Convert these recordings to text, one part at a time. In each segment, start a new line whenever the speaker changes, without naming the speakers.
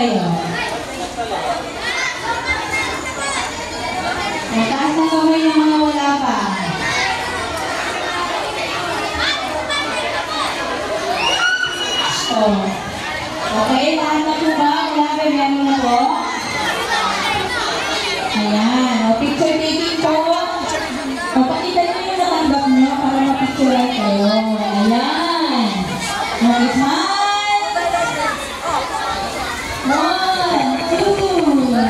kayo. Mataas na kamay ng mga wala pa. So, okay, lahat na po ba? Wala ba? Meron na po? Ayan. O, picture taking po. Papakita nyo yung natanggap nyo para mapicturean kayo. Ayan. Mag-smile. 1, 2, 3.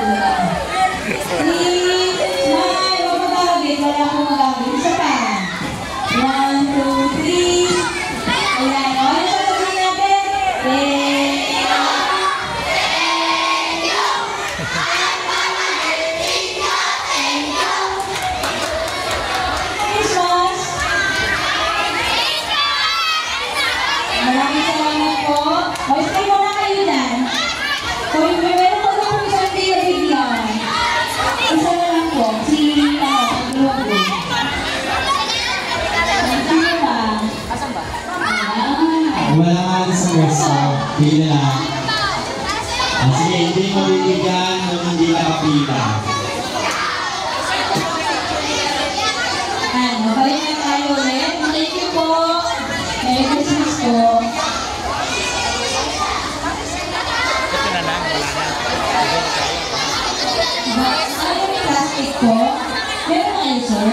Smile. Huwag magkakabit. Wala akong magkakabit. Isa pa. 1, 2, 3. Ayan. O, ano sasabihin natin? Maraming salamat po. O, stay muna kayo dyan. Kung meron po na kung isang day na bigyan. Isa na lang po. Si, pagluwag po. Sino ba? Asan ba?
Wala nga na sa pwesto. Pila lang. Sige, hindi mo bibigyan kung hindi nakapila.
Mabalik na tayo ulit. Thank you po. Merry Christmas po.
Ito na lang, wala na.
Ano yung plastic po? Meron kayo, sir?